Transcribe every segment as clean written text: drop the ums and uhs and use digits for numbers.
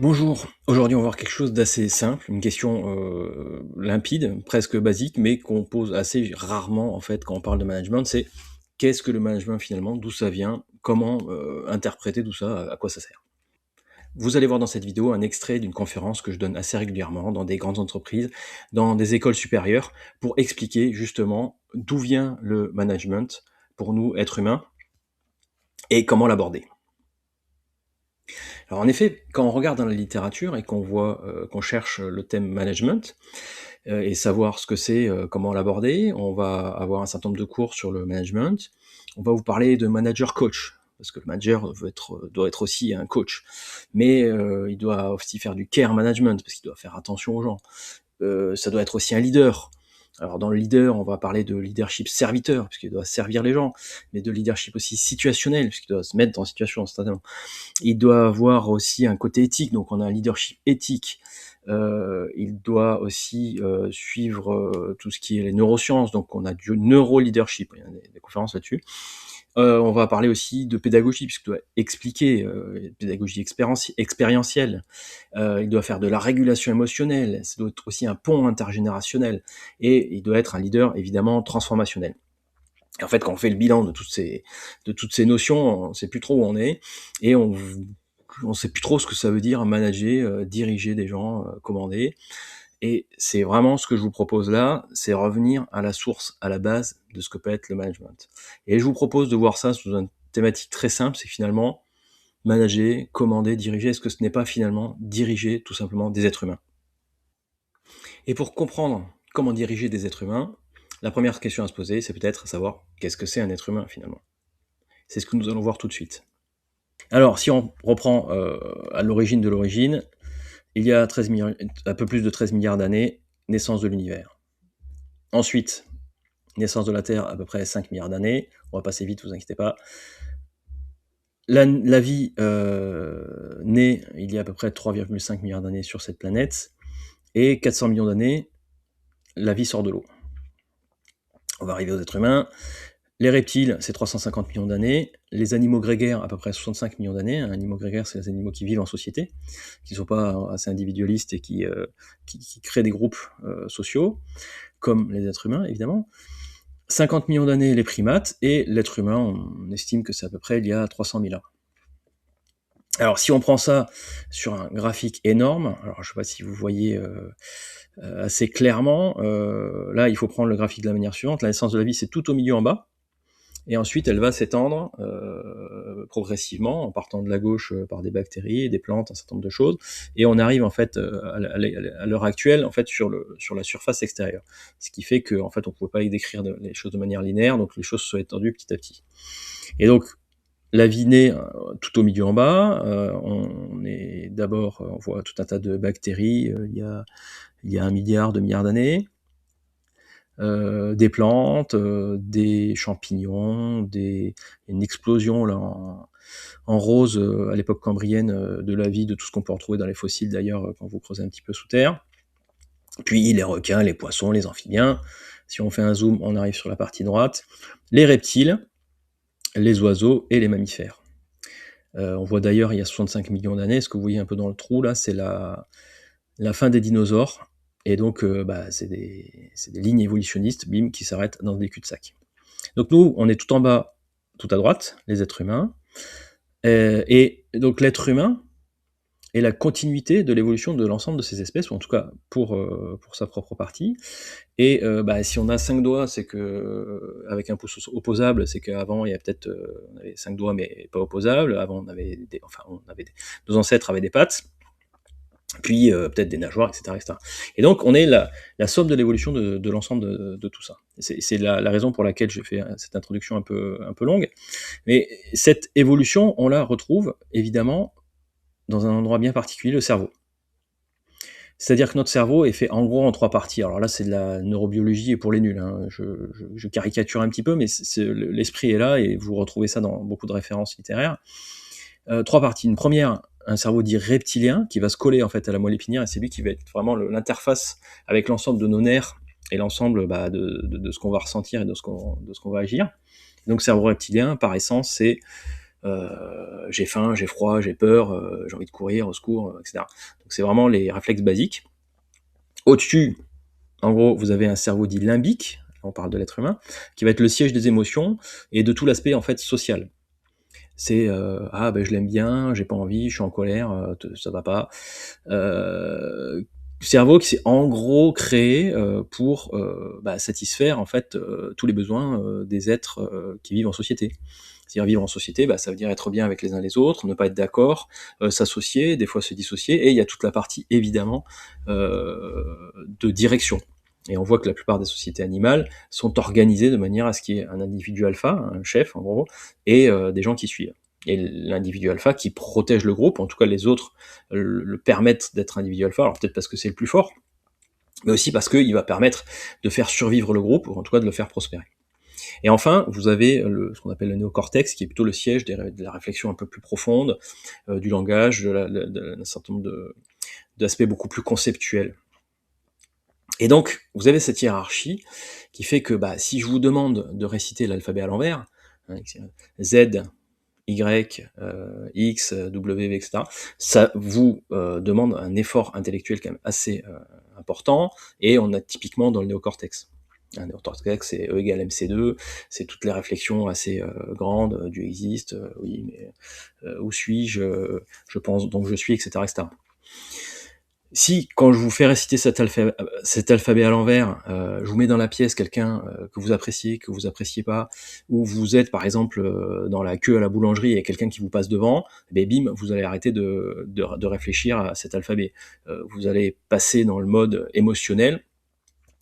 Bonjour, aujourd'hui on va voir quelque chose d'assez simple, une question limpide, presque basique, mais qu'on pose assez rarement en fait quand on parle de management, c'est qu'est-ce que le management finalement? D'où ça vient? Comment interpréter tout ça? À quoi ça sert? Vous allez voir dans cette vidéo un extrait d'une conférence que je donne assez régulièrement dans des grandes entreprises, dans des écoles supérieures, pour expliquer justement d'où vient le management pour nous, êtres humains, et comment l'aborder. Alors en effet, quand on regarde dans la littérature et qu'on voit, qu'on cherche le thème management, et savoir ce que c'est, comment l'aborder, on va avoir un certain nombre de cours sur le management. On va vous parler de manager coach, parce que le manager doit être aussi un coach. Mais, il doit aussi faire du care management, parce qu'il doit faire attention aux gens. Ça doit être aussi un leader. Alors dans le leader, on va parler de leadership serviteur, puisqu'il doit servir les gens, mais de leadership aussi situationnel, puisqu'il doit se mettre en situation instantanément. Il doit avoir aussi un côté éthique, donc on a un leadership éthique. Il doit aussi suivre tout ce qui est les neurosciences, donc on a du neuro-leadership, il y a des conférences là-dessus. On va parler aussi de pédagogie, puisqu'il doit expliquer, pédagogie expérientielle. Il doit faire de la régulation émotionnelle, ça doit être aussi un pont intergénérationnel, et il doit être un leader évidemment transformationnel. Et en fait, quand on fait le bilan de toutes ces notions, on ne sait plus trop où on est, et on sait plus trop ce que ça veut dire manager, diriger des gens, commander. Et c'est vraiment ce que je vous propose là, c'est revenir à la source, à la base de ce que peut être le management. Et je vous propose de voir ça sous une thématique très simple, c'est finalement manager, commander, diriger. Est-ce que ce n'est pas finalement diriger tout simplement des êtres humains? Et pour comprendre comment diriger des êtres humains, la première question à se poser, c'est peut-être savoir qu'est-ce que c'est un être humain finalement. C'est ce que nous allons voir tout de suite. Alors, si on reprend à l'origine de l'origine, il y a un peu plus de 13 milliards d'années, naissance de l'univers. Ensuite, naissance de la Terre, à peu près 5 milliards d'années. On va passer vite, vous inquiétez pas. La vie naît il y a à peu près 3,5 milliards d'années sur cette planète. Et 400 millions d'années, la vie sort de l'eau. On va arriver aux êtres humains. Les reptiles, c'est 350 millions d'années. Les animaux grégaires, à peu près 65 millions d'années. Un animal grégaire, c'est les animaux qui vivent en société, qui ne sont pas assez individualistes et qui créent des groupes sociaux, comme les êtres humains, évidemment. 50 millions d'années, les primates, et l'être humain, on estime que c'est à peu près il y a 300 000 ans. Alors, si on prend ça sur un graphique énorme, alors je ne sais pas si vous voyez assez clairement, là, il faut prendre le graphique de la manière suivante. La naissance de la vie, c'est tout au milieu en bas. Et ensuite, elle va s'étendre progressivement, en partant de la gauche par des bactéries, des plantes, un certain nombre de choses, et on arrive en fait à l'heure actuelle en fait sur la surface extérieure. Ce qui fait que en fait on pouvait pas décrire les choses de manière linéaire, donc les choses se sont étendues petit à petit. Et donc la vie naît tout au milieu en bas. On voit tout un tas de bactéries. Il y a 1 milliard, 2 milliards d'années. Des plantes, des champignons, une explosion là, en rose à l'époque cambrienne de la vie, de tout ce qu'on peut retrouver dans les fossiles d'ailleurs quand vous creusez un petit peu sous terre. Puis les requins, les poissons, les amphibiens. Si on fait un zoom, on arrive sur la partie droite. Les reptiles, les oiseaux et les mammifères. On voit d'ailleurs il y a 65 millions d'années, ce que vous voyez un peu dans le trou là, c'est la fin des dinosaures. Et donc, c'est des lignes évolutionnistes, bim, qui s'arrêtent dans des cul-de-sac. Donc nous, on est tout en bas, tout à droite, les êtres humains. Et donc l'être humain est la continuité de l'évolution de l'ensemble de ces espèces, ou en tout cas pour sa propre partie. Et si on a 5 doigts, c'est que avec un pouce opposable, c'est qu'avant il y a peut-être on avait 5 doigts mais pas opposables. Avant nos ancêtres avaient des pattes. Puis peut-être des nageoires, etc., etc. Et donc on est la somme de l'évolution de l'ensemble de tout ça. C'est la raison pour laquelle je fais cette introduction un peu longue. Mais cette évolution, on la retrouve évidemment dans un endroit bien particulier, le cerveau. C'est-à-dire que notre cerveau est fait en gros en 3 parties. Alors là, c'est de la neurobiologie et pour les nuls, hein. Je caricature un petit peu, mais l'esprit est là et vous retrouvez ça dans beaucoup de références littéraires. 3 parties. Une première, un cerveau dit reptilien, qui va se coller en fait à la moelle épinière, et c'est lui qui va être vraiment l'interface avec l'ensemble de nos nerfs et l'ensemble de ce qu'on va ressentir et de ce qu'on va agir. Donc cerveau reptilien, par essence, c'est j'ai faim, j'ai froid, j'ai peur, j'ai envie de courir, au secours, etc. Donc c'est vraiment les réflexes basiques. Au-dessus, en gros, vous avez un cerveau dit limbique, on parle de l'être humain, qui va être le siège des émotions et de tout l'aspect en fait social. C'est ah ben je l'aime bien, j'ai pas envie, je suis en colère, ça va pas. Cerveau qui s'est en gros créé pour satisfaire en fait tous les besoins des êtres qui vivent en société. C'est-à-dire vivre en société, ça veut dire être bien avec les uns les autres, ne pas être d'accord, s'associer, des fois se dissocier, et il y a toute la partie évidemment de direction. Et on voit que la plupart des sociétés animales sont organisées de manière à ce qu'il y ait un individu alpha, un chef en gros, et des gens qui suivent. Et l'individu alpha qui protège le groupe, en tout cas les autres le permettent d'être individu alpha, alors peut-être parce que c'est le plus fort, mais aussi parce qu'il va permettre de faire survivre le groupe, ou en tout cas de le faire prospérer. Et enfin, vous avez ce qu'on appelle le néocortex, qui est plutôt le siège de la réflexion un peu plus profonde, du langage, d'un certain nombre d'aspects beaucoup plus conceptuels. Et donc, vous avez cette hiérarchie qui fait que si je vous demande de réciter l'alphabet à l'envers, hein, Z, Y, X, W, etc., ça vous demande un effort intellectuel quand même assez important, et on a typiquement dans le néocortex. Un néocortex, c'est E égale MC2, c'est toutes les réflexions assez grandes, Dieu existe, oui, mais où suis-je, je pense, donc je suis, etc., etc. Si, quand je vous fais réciter cet alphabet à l'envers, je vous mets dans la pièce quelqu'un que vous appréciez pas, ou vous êtes par exemple dans la queue à la boulangerie et quelqu'un qui vous passe devant, bim, vous allez arrêter de réfléchir à cet alphabet. Vous allez passer dans le mode émotionnel,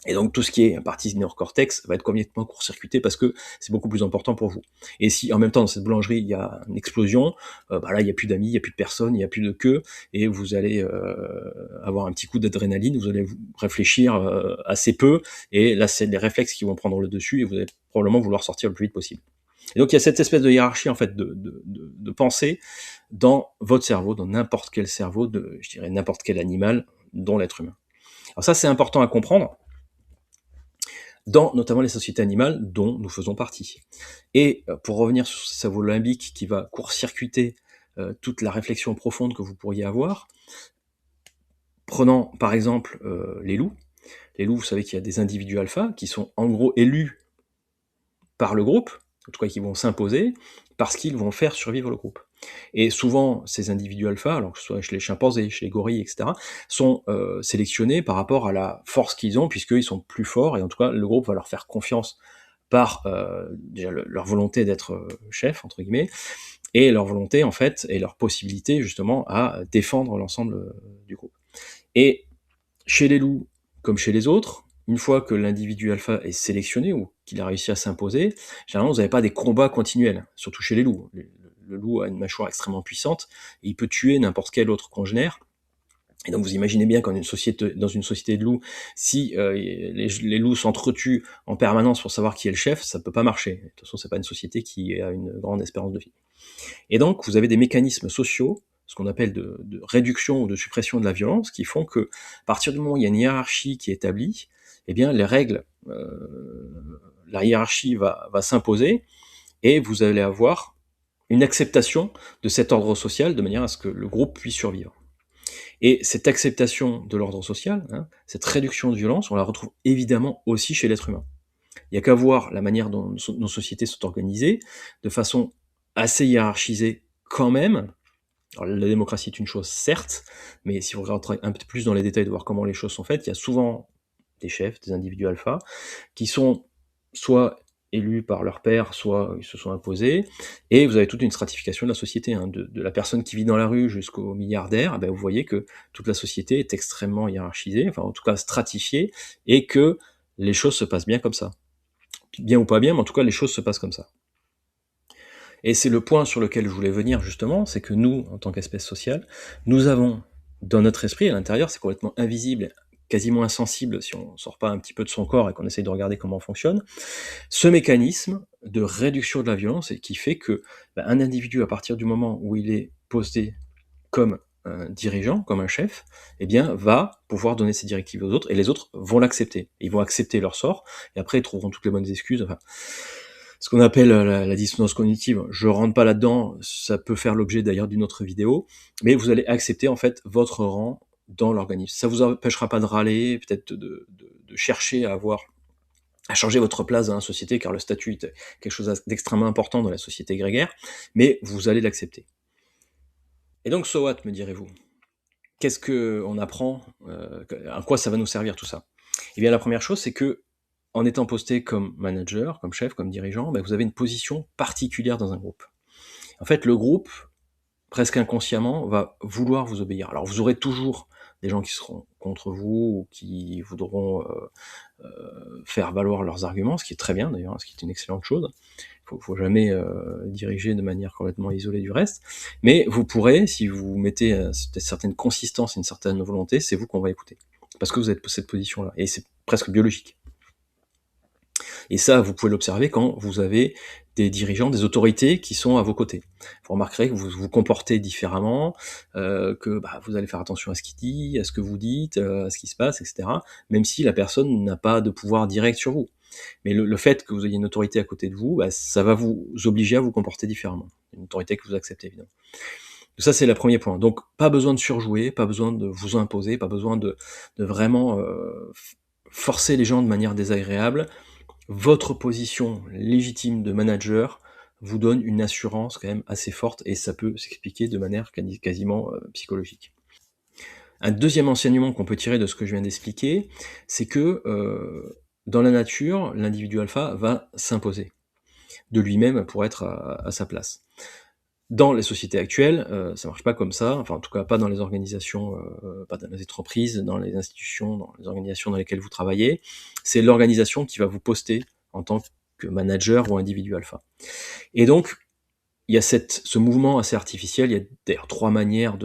et donc tout ce qui est partie néocortex va être complètement court-circuité parce que c'est beaucoup plus important pour vous. Et si en même temps dans cette boulangerie il y a une explosion, là il n'y a plus d'amis, il n'y a plus de personnes, il n'y a plus de queue, et vous allez avoir un petit coup d'adrénaline, vous allez réfléchir assez peu, et là c'est les réflexes qui vont prendre le dessus, et vous allez probablement vouloir sortir le plus vite possible. Et donc il y a cette espèce de hiérarchie en fait de pensée dans votre cerveau, dans n'importe quel cerveau, je dirais n'importe quel animal, dont l'être humain. Alors ça c'est important à comprendre, dans notamment les sociétés animales dont nous faisons partie. Et pour revenir sur ce cerveau limbique qui va court-circuiter toute la réflexion profonde que vous pourriez avoir, prenant par exemple les loups. Les loups, vous savez qu'il y a des individus alpha qui sont en gros élus par le groupe, en tout cas qui vont s'imposer, parce qu'ils vont faire survivre le groupe. Et souvent, ces individus alpha, alors que ce soit chez les chimpanzés, chez les gorilles, etc., sont sélectionnés par rapport à la force qu'ils ont, puisqu'ils sont plus forts, et en tout cas, le groupe va leur faire confiance par déjà leur volonté d'être chef, entre guillemets, et leur volonté, en fait, et leur possibilité, justement, à défendre l'ensemble du groupe. Et chez les loups, comme chez les autres, une fois que l'individu alpha est sélectionné, ou qu'il a réussi à s'imposer, généralement, vous n'avez pas des combats continuels, surtout chez les loups. Le loup a une mâchoire extrêmement puissante, et il peut tuer n'importe quel autre congénère. Et donc vous imaginez bien dans une société de loups, si les loups s'entretuent en permanence pour savoir qui est le chef, ça ne peut pas marcher. De toute façon, c'est pas une société qui a une grande espérance de vie. Et donc vous avez des mécanismes sociaux, ce qu'on appelle de réduction ou de suppression de la violence, qui font que à partir du moment où il y a une hiérarchie qui est établie, eh bien les règles, la hiérarchie va s'imposer, et vous allez avoir une acceptation de cet ordre social de manière à ce que le groupe puisse survivre. Et cette acceptation de l'ordre social, cette réduction de violence, on la retrouve évidemment aussi chez l'être humain. Il n'y a qu'à voir la manière dont nos sociétés sont organisées, de façon assez hiérarchisée quand même. Alors, la démocratie est une chose, certes, mais si vous rentrez un peu plus dans les détails de voir comment les choses sont faites, il y a souvent des chefs, des individus alpha, qui sont soit élus par leur père, soit ils se sont imposés, et vous avez toute une stratification de la société, de la personne qui vit dans la rue jusqu'au milliardaire. Vous voyez que toute la société est extrêmement hiérarchisée, enfin en tout cas stratifiée, et que les choses se passent bien comme ça. Bien ou pas bien, mais en tout cas les choses se passent comme ça. Et c'est le point sur lequel je voulais venir justement, c'est que nous, en tant qu'espèce sociale, nous avons dans notre esprit, à l'intérieur, c'est complètement invisible, quasiment insensible si on ne sort pas un petit peu de son corps et qu'on essaye de regarder comment on fonctionne, ce mécanisme de réduction de la violence, et qui fait que un individu, à partir du moment où il est posté comme un dirigeant, comme un chef, va pouvoir donner ses directives aux autres, et les autres vont l'accepter. Ils vont accepter leur sort, et après ils trouveront toutes les bonnes excuses. Enfin, ce qu'on appelle la dissonance cognitive. Je rentre pas là-dedans, ça peut faire l'objet d'ailleurs d'une autre vidéo, mais vous allez accepter en fait votre rang dans l'organisme. Ça vous empêchera pas de râler, peut-être de chercher à changer votre place dans la société, car le statut est quelque chose d'extrêmement important dans la société grégaire, mais vous allez l'accepter. Et donc, so what, me direz-vous? Qu'est-ce qu'on apprend? À quoi ça va nous servir tout ça? Eh bien, la première chose, c'est que en étant posté comme manager, comme chef, comme dirigeant, vous avez une position particulière dans un groupe. En fait, le groupe, presque inconsciemment, va vouloir vous obéir. Alors, vous aurez toujours des gens qui seront contre vous ou qui voudront faire valoir leurs arguments, ce qui est très bien d'ailleurs, ce qui est une excellente chose. Faut jamais diriger de manière complètement isolée du reste, mais vous pourrez, si vous mettez une certaine consistance, une certaine volonté, c'est vous qu'on va écouter, parce que vous êtes cette position-là, et c'est presque biologique. Et ça, vous pouvez l'observer quand vous avez des dirigeants, des autorités qui sont à vos côtés. Vous remarquerez que vous vous comportez différemment, que vous allez faire attention à ce qu'il dit, à ce que vous dites, à ce qui se passe, etc. Même si la personne n'a pas de pouvoir direct sur vous. Mais le fait que vous ayez une autorité à côté de vous, ça va vous obliger à vous comporter différemment. Une autorité que vous acceptez, évidemment. Ça, c'est le premier point. Donc, pas besoin de surjouer, pas besoin de vous imposer, pas besoin de vraiment forcer les gens de manière désagréable. Votre position légitime de manager vous donne une assurance quand même assez forte, et ça peut s'expliquer de manière quasiment psychologique. Un deuxième enseignement qu'on peut tirer de ce que je viens d'expliquer, c'est que dans la nature, l'individu alpha va s'imposer de lui-même pour être à sa place. Dans les sociétés actuelles, ça marche pas comme ça, enfin en tout cas pas dans les organisations, pas dans les entreprises, dans les institutions, dans les organisations dans lesquelles vous travaillez. C'est l'organisation qui va vous poster en tant que manager ou individu alpha. Et donc, il y a ce mouvement assez artificiel, il y a d'ailleurs 3 manières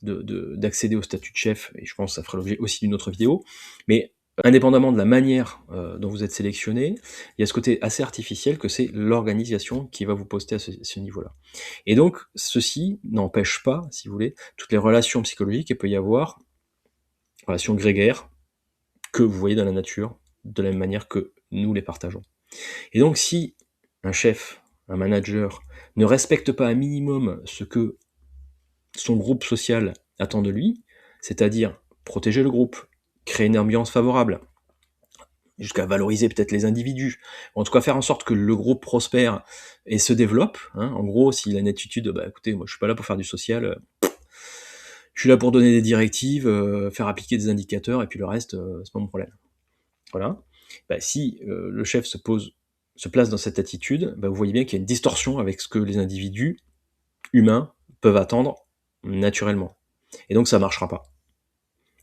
d'accéder au statut de chef, et je pense que ça fera l'objet aussi d'une autre vidéo, mais indépendamment de la manière dont vous êtes sélectionné, il y a ce côté assez artificiel que c'est l'organisation qui va vous poster à ce niveau-là. Et donc, ceci n'empêche pas, si vous voulez, toutes les relations psychologiques qu'il peut y avoir, relations grégaires, que vous voyez dans la nature, de la même manière que nous les partageons. Et donc, si un chef, un manager, ne respecte pas un minimum ce que son groupe social attend de lui, c'est-à-dire protéger le groupe, créer une ambiance favorable, jusqu'à valoriser peut-être les individus, en tout cas faire en sorte que le groupe prospère et se développe. En gros, s'il a une attitude, écoutez, moi je suis pas là pour faire du social, je suis là pour donner des directives, faire appliquer des indicateurs, et puis le reste, c'est pas mon problème. Voilà. Si le chef se place dans cette attitude, vous voyez bien qu'il y a une distorsion avec ce que les individus humains peuvent attendre naturellement. Et donc ça marchera pas.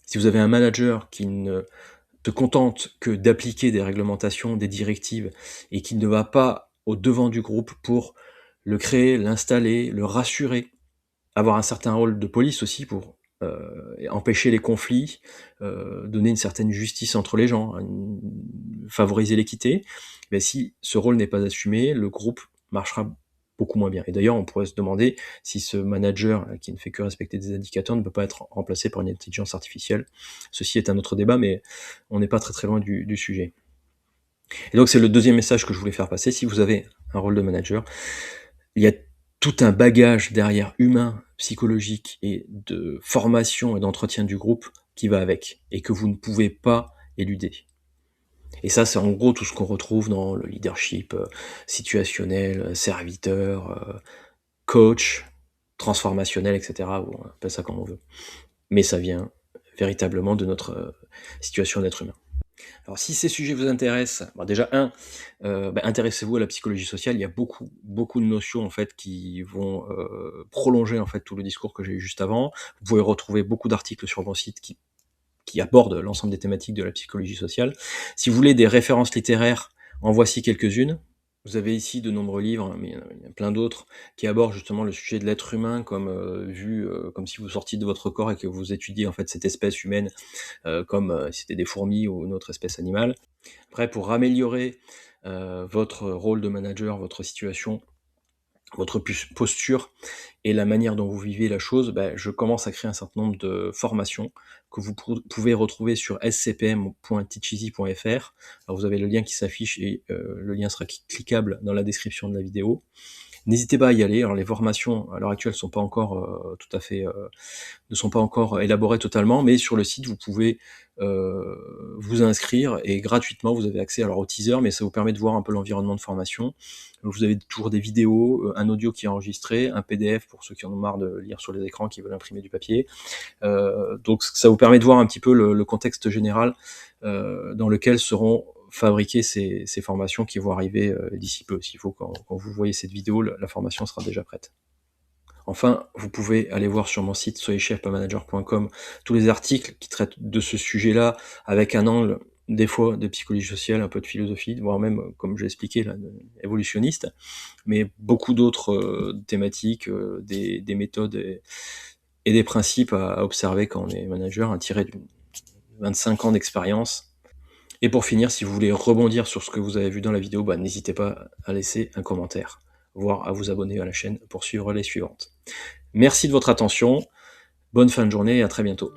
Si vous avez un manager qui ne te contente que d'appliquer des réglementations, des directives, et qui ne va pas au devant du groupe pour le créer, l'installer, le rassurer, avoir un certain rôle de police aussi pour empêcher les conflits, donner une certaine justice entre les gens, favoriser l'équité, si ce rôle n'est pas assumé, le groupe marchera beaucoup moins bien. Et d'ailleurs, on pourrait se demander si ce manager qui ne fait que respecter des indicateurs ne peut pas être remplacé par une intelligence artificielle. Ceci est un autre débat, mais on n'est pas très très loin du sujet. Et donc c'est le deuxième message que je voulais faire passer. Si vous avez un rôle de manager, il y a tout un bagage derrière humain, psychologique et de formation et d'entretien du groupe qui va avec, et que vous ne pouvez pas éluder. Et ça, c'est en gros tout ce qu'on retrouve dans le leadership situationnel, serviteur, coach, transformationnel, etc. On appelle ça comme on veut. Mais ça vient véritablement de notre situation d'être humain. Alors si ces sujets vous intéressent, déjà intéressez-vous à la psychologie sociale. Il y a beaucoup de notions en fait qui vont prolonger en fait tout le discours que j'ai eu juste avant. Vous pouvez retrouver beaucoup d'articles sur mon site qui abordent l'ensemble des thématiques de la psychologie sociale. Si vous voulez des références littéraires, en voici quelques-unes. Vous avez ici de nombreux livres, mais il y a plein d'autres, qui abordent justement le sujet de l'être humain comme vu comme si vous sortiez de votre corps et que vous étudiez en fait cette espèce humaine comme si c'était des fourmis ou une autre espèce animale. Après, pour améliorer votre rôle de manager, votre situation, votre posture et la manière dont vous vivez la chose, je commence à créer un certain nombre de formations que vous pouvez retrouver sur scpm.teacheasy.fr. Alors vous avez le lien qui s'affiche et le lien sera cliquable dans la description de la vidéo. N'hésitez pas à y aller. Alors les formations à l'heure actuelle sont pas encore tout à fait ne sont pas encore élaborées totalement, mais sur le site vous pouvez vous inscrire et gratuitement vous avez accès alors au teaser, mais ça vous permet de voir un peu l'environnement de formation. Vous avez toujours des vidéos, un audio qui est enregistré, un PDF pour ceux qui en ont marre de lire sur les écrans, qui veulent imprimer du papier. Donc ça vous permet de voir un petit peu le contexte général dans lequel seront fabriquer ces formations qui vont arriver d'ici peu. S'il faut quand vous voyez cette vidéo, la formation sera déjà prête. Enfin, vous pouvez aller voir sur mon site soyezchef.manager.com tous les articles qui traitent de ce sujet-là, avec un angle, des fois, de psychologie sociale, un peu de philosophie, voire même, comme j'ai expliqué, là, évolutionniste, mais beaucoup d'autres thématiques, des méthodes et des principes à observer quand on est manager, à tirer de 25 ans d'expérience. Et pour finir, si vous voulez rebondir sur ce que vous avez vu dans la vidéo, n'hésitez pas à laisser un commentaire, voire à vous abonner à la chaîne pour suivre les suivantes. Merci de votre attention, bonne fin de journée et à très bientôt.